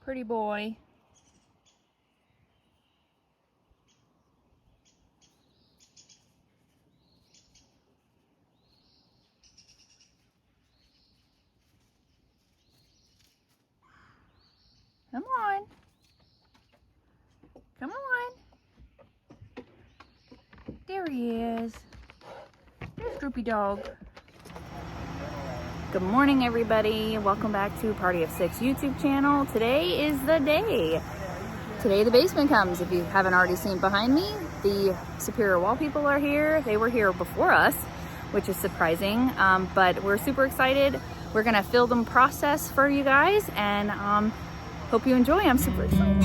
Pretty boy. Come on. Come on. There he is. There's Droopy Dog. Good morning, everybody. Welcome back to Party of Six YouTube channel. Today is the day. Today the basement comes. If you haven't already seen behind me, the Superior Wall people are here. They were here before us, which is surprising, but we're super excited. We're gonna film them process for you guys, and hope you enjoy. I'm super excited.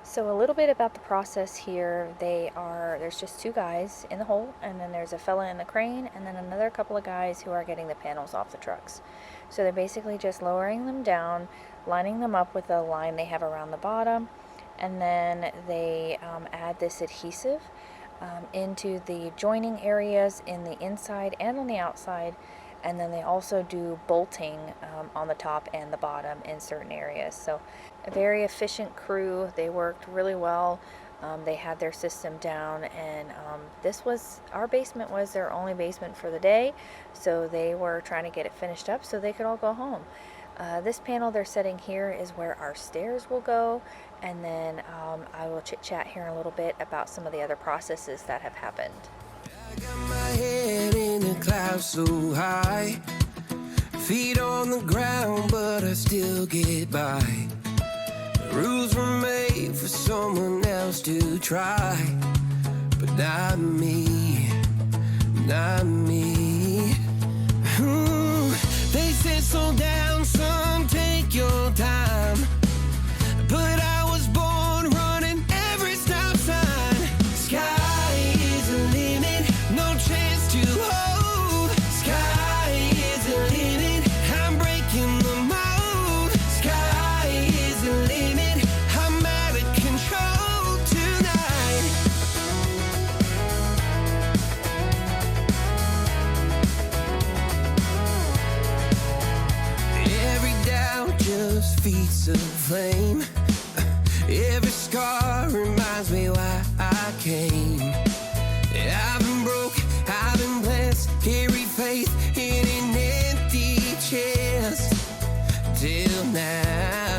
So a little bit about the process here. There's just two guys in the hole, and then there's a fella in the crane, and then another couple of guys who are getting the panels off the trucks. So they're basically just lowering them down, lining them up with the line they have around the bottom, and then they add this adhesive into the joining areas in the inside and on the outside, and then they also do bolting on the top and the bottom in certain areas. So a very efficient crew. They worked really well. They had their system down, and our basement was their only basement for the day, so they were trying to get it finished up so they could all go home. This panel they're setting here is where our stairs will go, and then I will chit chat here in a little bit about some of the other processes that have happened. I got my head in the clouds so high, feet on the ground, but I still get by. The rules were made for someone else to try, but not me, not me. Ooh, they said slow down, son, take your time, but I was born running every stop sign. Sky is the limit, no chance to hold. Sky is the limit. feet's a flame. Every scar reminds me why I came. I've been broke, I've been blessed, carry faith in an empty chest till now.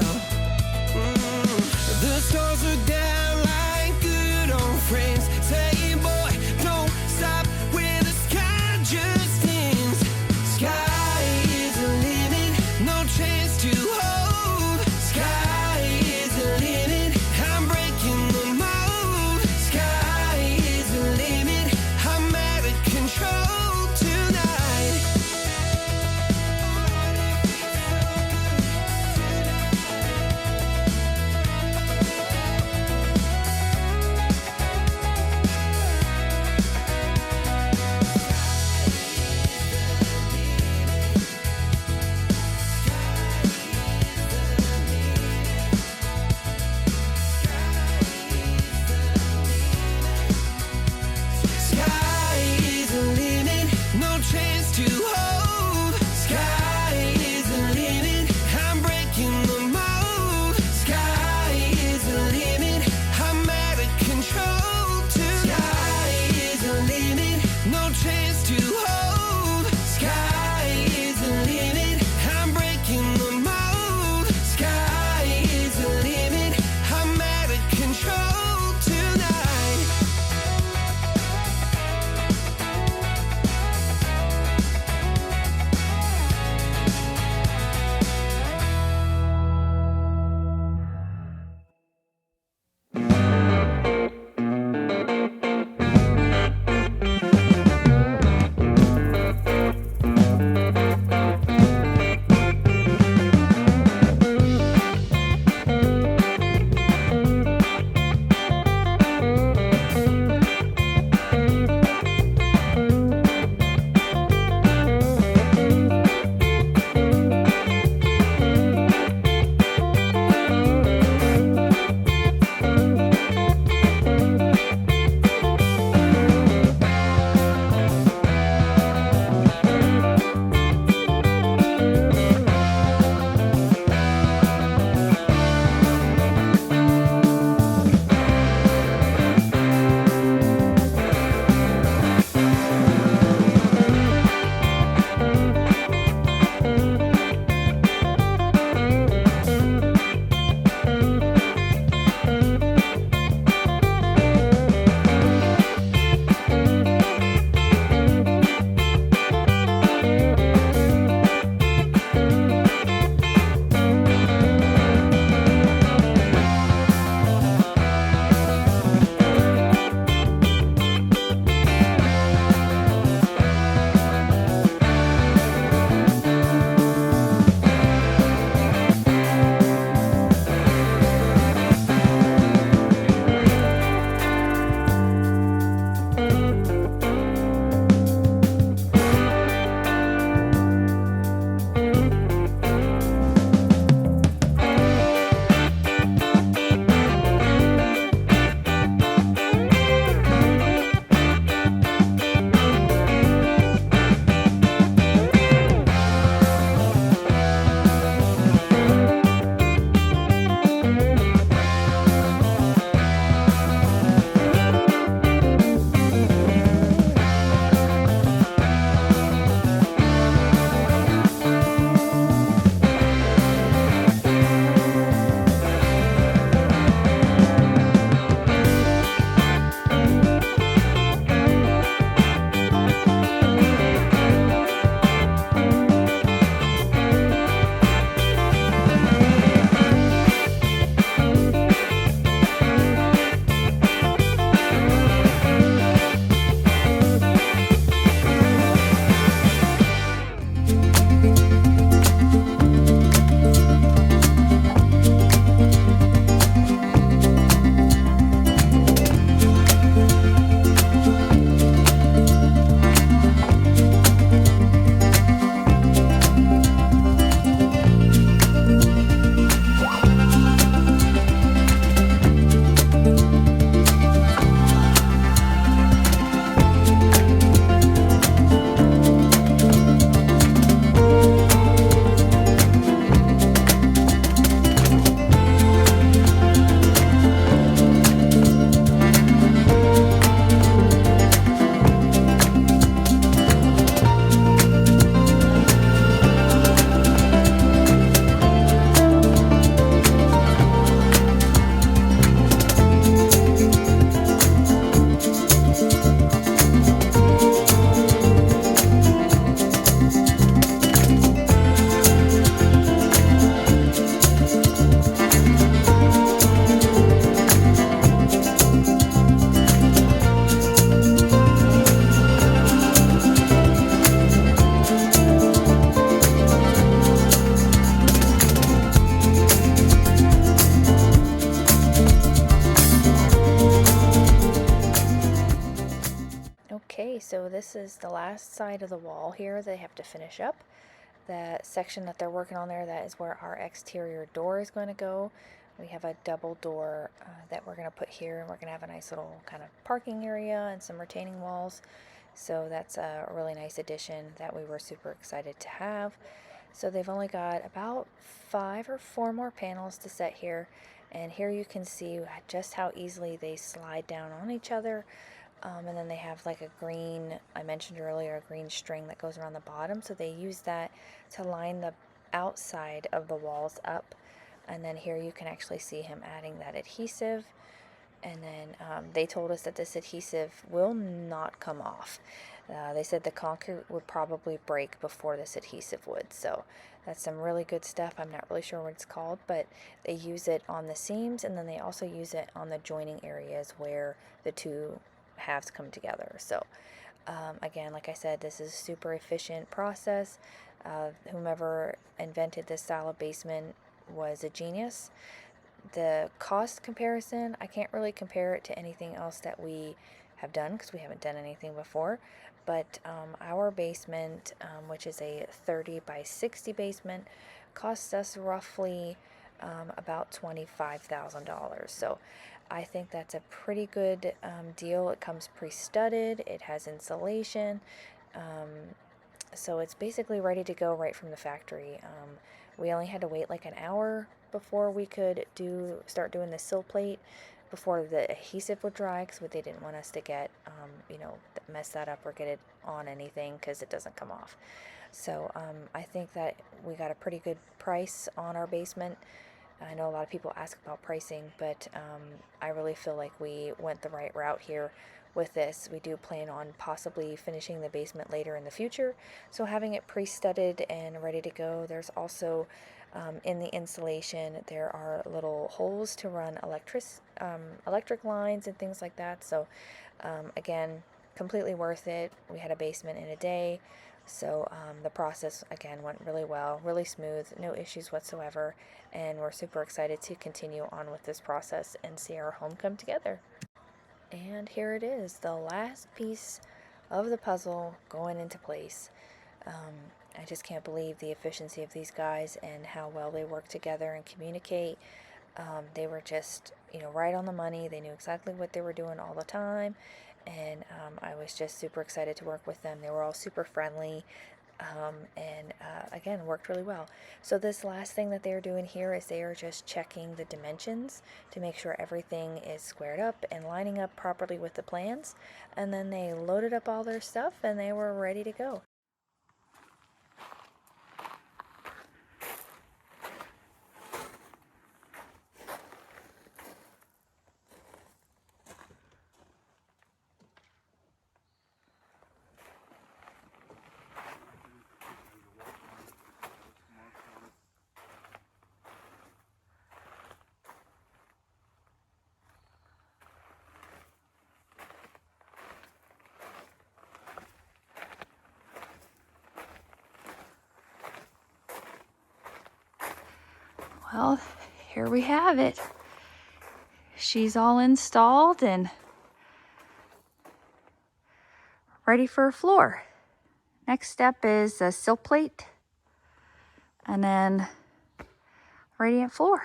The stars are down like good old friends, saying, boy, don't stop where the sky just ends. Sky is the limit, no chance to hold. Sky is the limit, I'm breaking the mold. Sky is the limit, I'm out of control tonight. Sky is the limit, no chance to hold. Sky is the limit, I'm breaking the mold. Sky is the limit, I'm out of control tonight. Sky is the limit, no chance to hold. Sky is the limit, I'm breaking the mold. Sky is the limit, I'm out of control tonight. so this is the last side of the wall here they have to finish up. That section that they're working on there, that is where our exterior door is going to go. We have a double door that we're going to put here, and we're going to have a nice little kind of parking area and some retaining walls. So that's a really nice addition that we were super excited to have. So they've only got about 5 or 4 more panels to set here, and here you can see just how easily they slide down on each other. And then they have like a green, I mentioned earlier, a green string that goes around the bottom. So they use that to line the outside of the walls up. And then here you can actually see him adding that adhesive. And then they told us that this adhesive will not come off. They said the concrete would probably break before this adhesive would. So that's some really good stuff. I'm not really sure what it's called, but they use it on the seams, and then they also use it on the joining areas where the two halves come together. So again, like I said, this is a super efficient process. Whomever invented this style of basement was a genius. The cost comparison, I can't really compare it to anything else that we have done because we haven't done anything before, but our basement, which is a 30 by 60 basement, costs us roughly about $25,000. So I think that's a pretty good deal. It comes pre-studded, it has insulation, so it's basically ready to go right from the factory. We only had to wait like an hour before we could start doing the sill plate before the adhesive would dry, because they didn't want us to get mess that up or get it on anything because it doesn't come off. So I think that we got a pretty good price on our basement. I know a lot of people ask about pricing, but I really feel like we went the right route here with this. We do plan on possibly finishing the basement later in the future, so having it pre-studded and ready to go. There's also in the insulation there are little holes to run electric lines and things like that. So again, completely worth it. We had a basement in a day. So the process, again, went really well, really smooth, no issues whatsoever, and we're super excited to continue on with this process and see our home come together. And here it is, the last piece of the puzzle going into place. I just can't believe the efficiency of these guys and how well they work together and communicate. They were just, right on the money. They knew exactly what they were doing all the time, and I was just super excited to work with them. They were all super friendly, and again, worked really well. So this last thing that they're doing here is they are just checking the dimensions to make sure everything is squared up and lining up properly with the plans, and then they loaded up all their stuff and they were ready to go. Well, here we have it. She's all installed and ready for a floor. Next step is a sill plate and then radiant floor.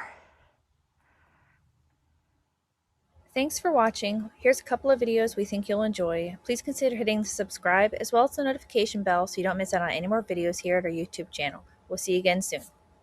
Thanks for watching. Here's a couple of videos we think you'll enjoy. Please consider hitting the subscribe as well as the notification bell so you don't miss out on any more videos here at our YouTube channel. We'll see you again soon.